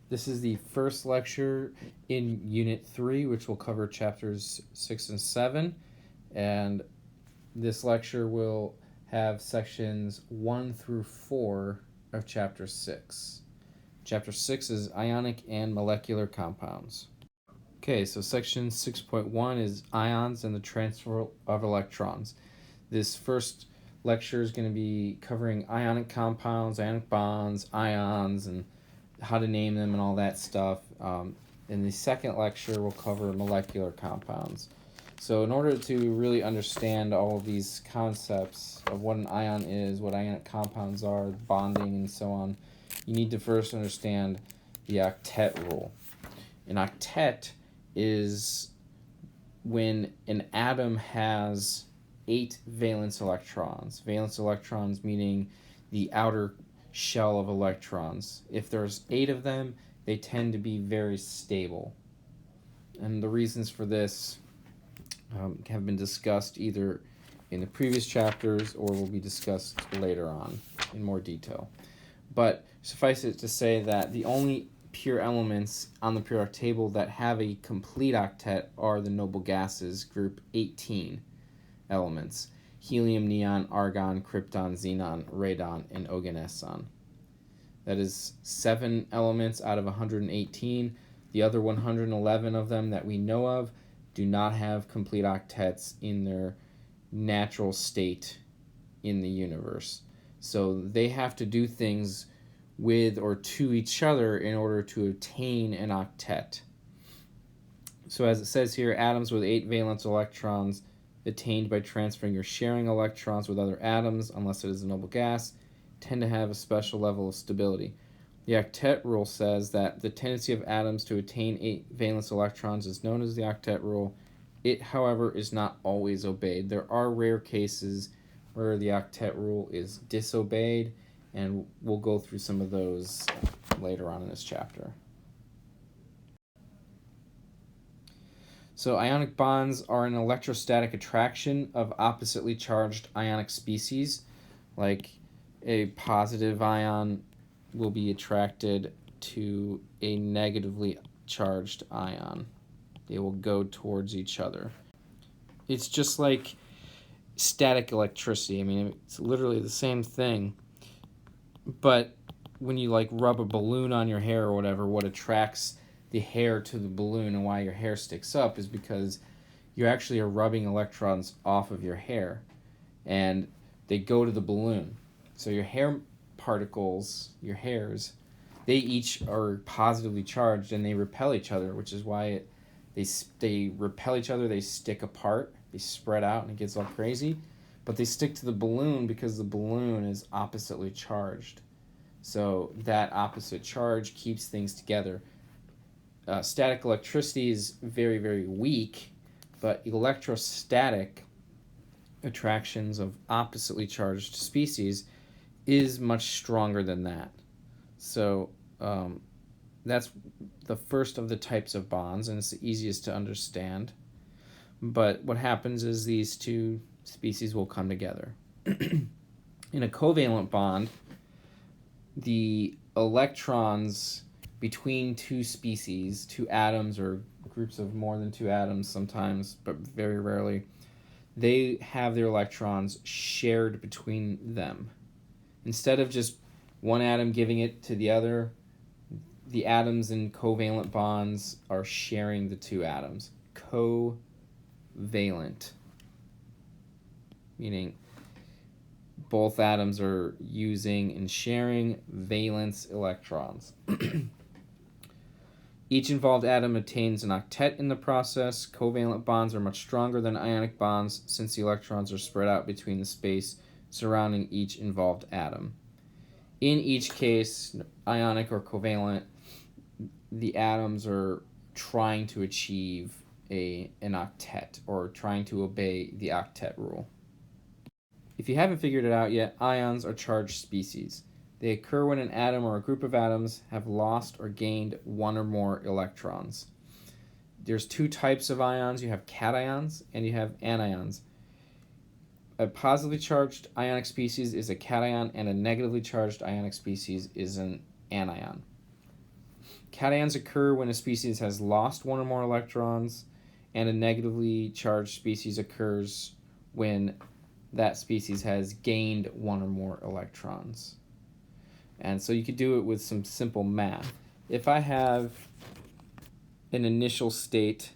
This is the first lecture in Unit 3, which will cover chapters 6 and 7. And this lecture will have sections 1 through 4 of chapter 6. Chapter 6 is Ionic and Molecular Compounds. Okay, so section 6.1 is ions and the transfer of electrons. This first lecture is going to be covering ionic compounds, ionic bonds, ions, and how to name them and all that stuff. In the second lecture, we'll cover molecular compounds. So in order to really understand all of these concepts of what an ion is, what ionic compounds are, bonding, and so on, you need to first understand the octet rule. An octet is when an atom has 8 valence electrons. Valence electrons meaning the outer shell of electrons. If there's 8 of them, they tend to be very stable. And the reasons for this have been discussed either in the previous chapters or will be discussed later on in more detail. But suffice it to say that the only pure elements on the periodic table that have a complete octet are the noble gases, group 18 elements: helium, neon, argon, krypton, xenon, radon, and oganesson. That is 7 elements out of 118. The other 111 of them that we know of do not have complete octets in their natural state in the universe. So they have to do things with or to each other in order to obtain an octet. So as it says here, atoms with 8 valence electrons attained by transferring or sharing electrons with other atoms, unless it is a noble gas, tend to have a special level of stability. The octet rule says that the tendency of atoms to attain 8 valence electrons is known as the octet rule. It, however, is not always obeyed. There are rare cases where the octet rule is disobeyed, and we'll go through some of those later on in this chapter. So ionic bonds are an electrostatic attraction of oppositely charged ionic species. Like a positive ion will be attracted to a negatively charged ion. They will go towards each other. It's just like static electricity. I mean, it's literally the same thing. But when you like rub a balloon on your hair or whatever, what attracts the hair to the balloon and why your hair sticks up is because you actually are rubbing electrons off of your hair and they go to the balloon. So your hair particles, your hairs, they each are positively charged and they repel each other, which is why they repel each other, they stick apart, they spread out, and it gets all crazy. But they stick to the balloon because the balloon is oppositely charged. So that opposite charge keeps things together. Static electricity is very, very weak, but electrostatic attractions of oppositely charged species is much stronger than that. So that's the first of the types of bonds, and it's the easiest to understand. But what happens is these two species will come together. In a covalent bond, the electrons between two species, two atoms or groups of more than 2 atoms sometimes, but very rarely, they have their electrons shared between them. Instead of just one atom giving it to the other, the atoms in covalent bonds are sharing the 2 atoms. Covalent, meaning both atoms are using and sharing valence electrons. Each involved atom attains an octet in the process. Covalent bonds are much stronger than ionic bonds since the electrons are spread out between the space surrounding each involved atom. In each case, ionic or covalent, the atoms are trying to achieve an octet or trying to obey the octet rule. If you haven't figured it out yet, ions are charged species. They occur when an atom or a group of atoms have lost or gained 1 or more electrons. There's 2 types of ions. You have cations and you have anions. A positively charged ionic species is a cation and a negatively charged ionic species is an anion. Cations occur when a species has lost one or more electrons, and a negatively charged species occurs when that species has gained one or more electrons. And so you could do it with some simple math. If I have an initial state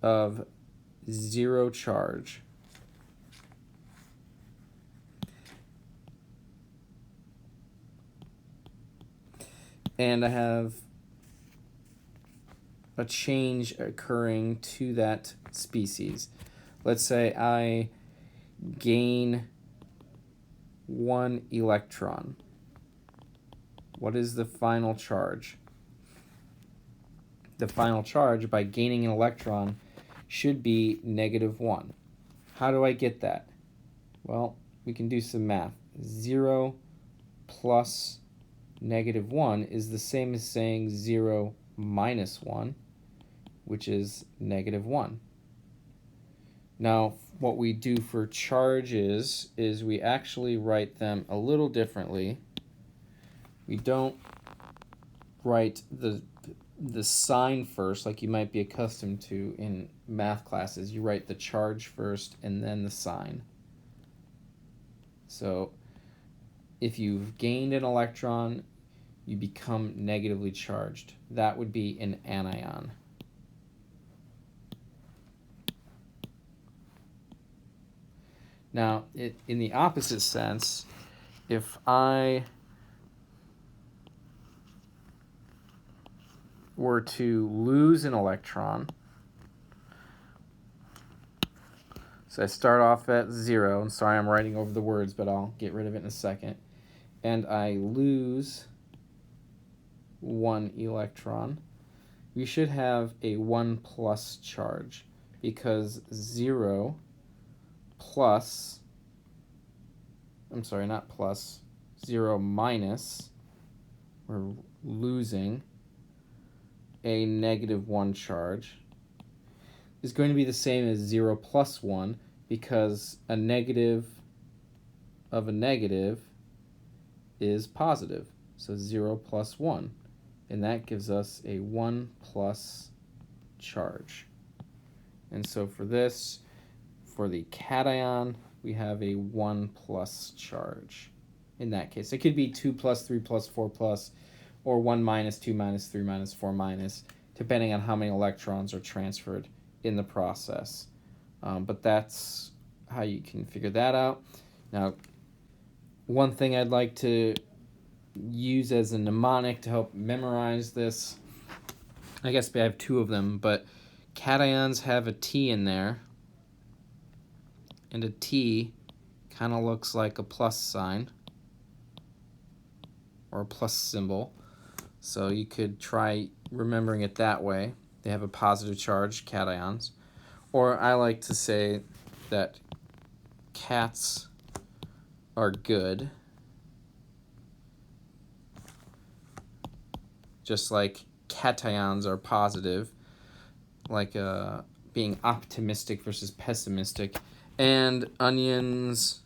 of 0 charge, and I have a change occurring to that species. Let's say I gain 1 electron. What is the final charge? The final charge by gaining an electron should be -1. How do I get that? Well, we can do some math. 0 plus -1 is the same as saying 0 minus 1, which is -1. Now, what we do for charges is we actually write them a little differently. We don't write the sign first like you might be accustomed to in math classes. You write the charge first and then the sign. So if you've gained an electron, you become negatively charged. That would be an anion. Now, in the opposite sense, if I were to lose an electron, so I start off at 0, and sorry I'm writing over the words, but I'll get rid of it in a second, and I lose 1 electron, we should have a 1 plus charge, because 0 plus, I'm sorry, not plus, 0 minus, we're losing a -1 charge, is going to be the same as 0 plus 1, because a negative of a negative is positive. So 0 plus 1. And that gives us a 1 plus charge. And so for this, for the cation, we have a 1 plus charge. In that case, it could be 2 plus, 3 plus, 4 plus, or 1 minus, 2 minus, 3 minus, 4 minus, depending on how many electrons are transferred in the process. But that's how you can figure that out. Now, one thing I'd like to use as a mnemonic to help memorize this, I guess I have 2 of them, but cations have a T in there, and a T kind of looks like a plus sign or a plus symbol. So you could try remembering it that way. They have a positive charge, cations. Or I like to say that cats are good, just like cations are positive, like being optimistic versus pessimistic. And onions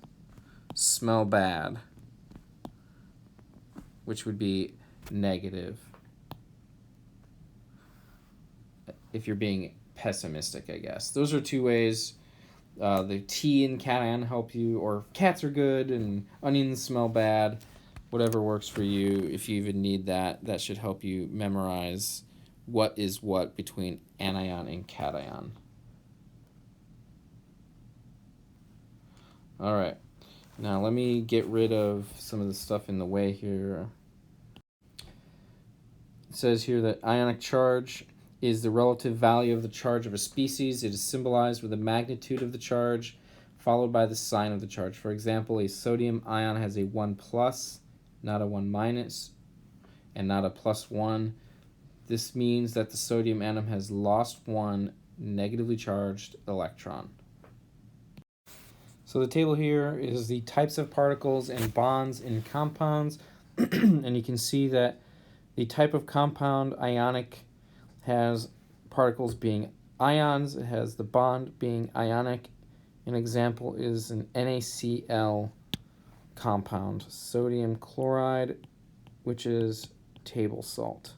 smell bad, which would be negative if you're being pessimistic, I guess. Those are 2 ways. The T and cation help you, or cats are good and onions smell bad. Whatever works for you. If you even need that, that should help you memorize what is what between anion and cation. All right. Now let me get rid of some of the stuff in the way here. It says here that ionic charge is the relative value of the charge of a species. It is symbolized with the magnitude of the charge followed by the sign of the charge. For example, a sodium ion has a 1 plus, not a 1 minus, and not a plus 1. This means that the sodium atom has lost 1 negatively charged electron. So the table here is the types of particles and bonds in compounds, and you can see that the type of compound, ionic, has particles being ions. It has the bond being ionic. An example is an NaCl compound, sodium chloride, which is table salt.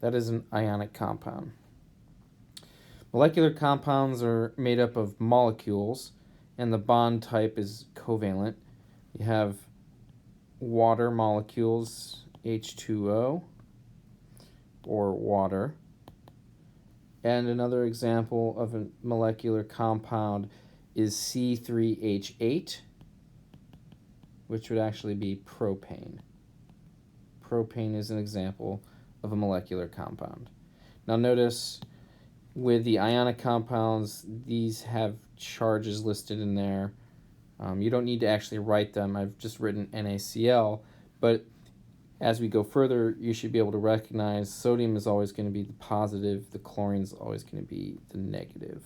That is an ionic compound. Molecular compounds are made up of molecules, and the bond type is covalent. You have water molecules, H2O, or water. And another example of a molecular compound is C3H8, which would actually be propane. Propane is an example of a molecular compound. Now notice with the ionic compounds, these have charges listed in there. You don't need to actually write them. I've just written NaCl, but as we go further, you should be able to recognize sodium is always going to be the positive, the chlorine is always going to be the negative.